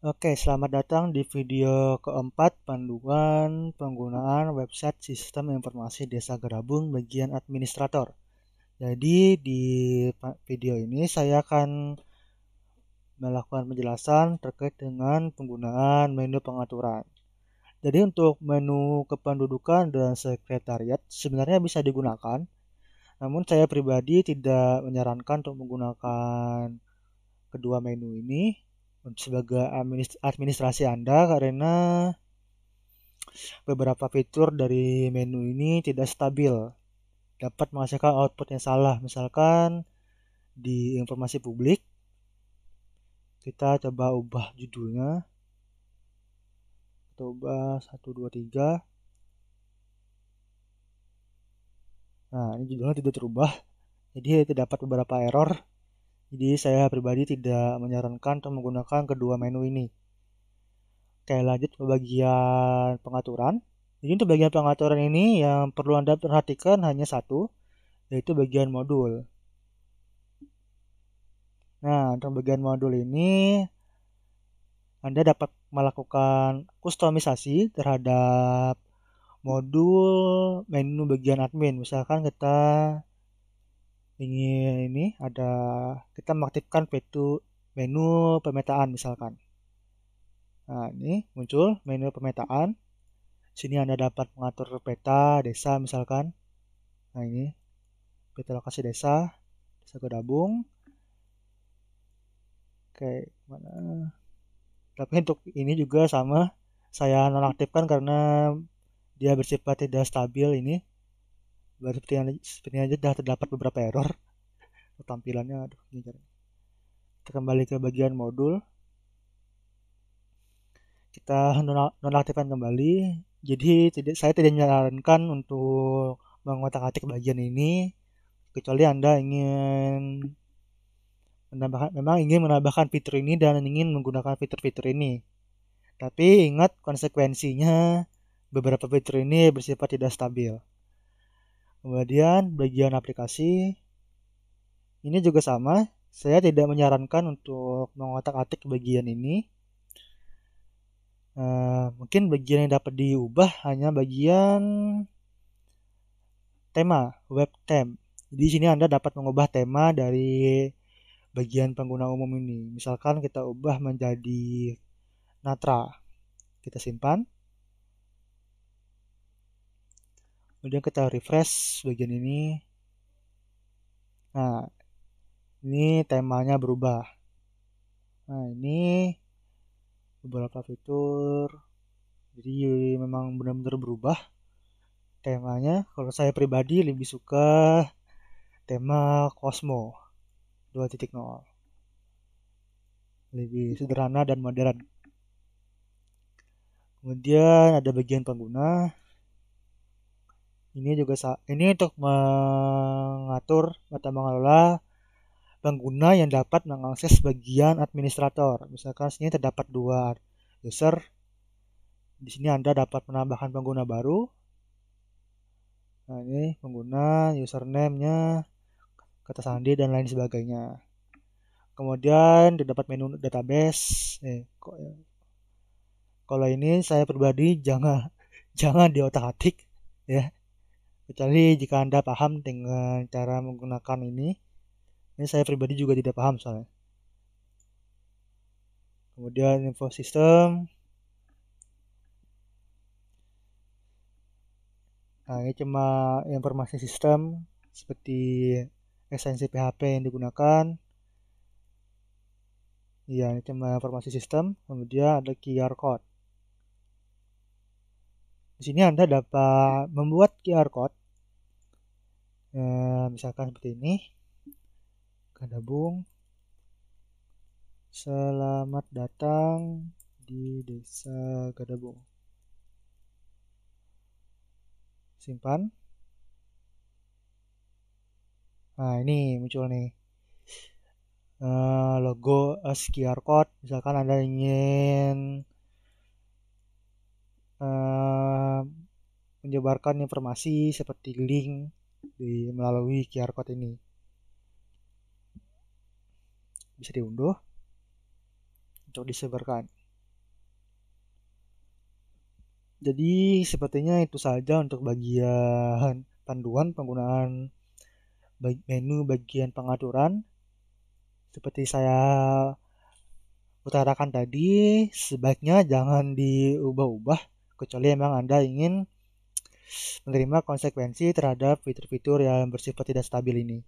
Oke, selamat datang di video keempat panduan penggunaan website Sistem Informasi Desa Gedabung bagian administrator. Jadi di video ini saya akan melakukan penjelasan terkait dengan penggunaan menu pengaturan. Jadi untuk menu kependudukan dan sekretariat sebenarnya bisa digunakan, namun saya pribadi tidak menyarankan untuk menggunakan kedua menu ini sebagai administrasi Anda karena beberapa fitur dari menu ini tidak stabil, dapat menghasilkan output yang salah. Misalkan di informasi publik, kita coba ubah judulnya, kita ubah 1, 2, 3. Nah, ini judulnya tidak terubah, jadi terdapat beberapa error. Jadi saya pribadi tidak menyarankan untuk menggunakan kedua menu ini. Oke, lanjut ke bagian pengaturan. Jadi untuk bagian pengaturan ini yang perlu Anda perhatikan hanya satu, yaitu bagian modul. Nah, untuk bagian modul ini Anda dapat melakukan kustomisasi terhadap modul menu bagian admin. Misalkan kita ingin kita mengaktifkan menu pemetaan misalkan. Nah, ini muncul menu pemetaan. Sini Anda dapat mengatur peta desa misalkan. Nah, ini peta lokasi desa, desa Gedabung. Oke, mana? Tapi untuk ini juga sama, saya nonaktifkan karena dia bersifat tidak stabil ini. Baru seperti aja sudah terdapat beberapa error tampilannya. Aduh, ini kita kembali ke bagian modul. Kita nonaktifkan kembali. Jadi saya tidak menyarankan untuk mengotak-atik bagian ini kecuali Anda ingin menambahkan fitur ini dan ingin menggunakan fitur-fitur ini. Tapi ingat konsekuensinya, beberapa fitur ini bersifat tidak stabil. Kemudian bagian aplikasi ini juga sama. Saya tidak menyarankan untuk mengotak-atik bagian ini. Mungkin bagian yang dapat diubah hanya bagian tema, web theme. Di sini Anda dapat mengubah tema dari bagian pengguna umum ini. Misalkan kita ubah menjadi Natra. Kita simpan. Kemudian kita refresh bagian ini. Nah, ini temanya berubah. Nah, ini beberapa fitur. Jadi memang benar-benar berubah temanya. Kalau saya pribadi lebih suka tema Cosmo 2.0. Lebih sederhana dan modern. Kemudian ada bagian pengguna. Ini untuk mengatur atau mengelola pengguna yang dapat mengakses bagian administrator. Misalkan sini terdapat 2 user. Di sini Anda dapat menambahkan pengguna baru. Nah, ini pengguna, username-nya, kata sandi dan lain sebagainya. Kemudian terdapat menu database. Kalau ini saya pribadi jangan diotak-atik ya. Kecuali jika Anda paham dengan cara menggunakan ini. Ini saya pribadi juga tidak paham soalnya. Kemudian info sistem. Nah, ini cuma informasi sistem seperti ekstensi PHP yang digunakan. Iya, ini cuma informasi sistem. Kemudian ada QR code. Di sini Anda dapat membuat QR code. Misalkan seperti ini. Gedabung. Selamat datang di Desa Gedabung. Simpan. Nah, ini muncul nih. Logo QR code. Misalkan Anda ingin menyebarkan informasi seperti link melalui QR code ini. Bisa diunduh untuk disebarkan. Jadi sepertinya itu saja untuk bagian panduan penggunaan menu bagian pengaturan. Seperti saya utarakan tadi, sebaiknya jangan diubah-ubah kecuali memang Anda ingin menerima konsekuensi terhadap fitur-fitur yang bersifat tidak stabil ini.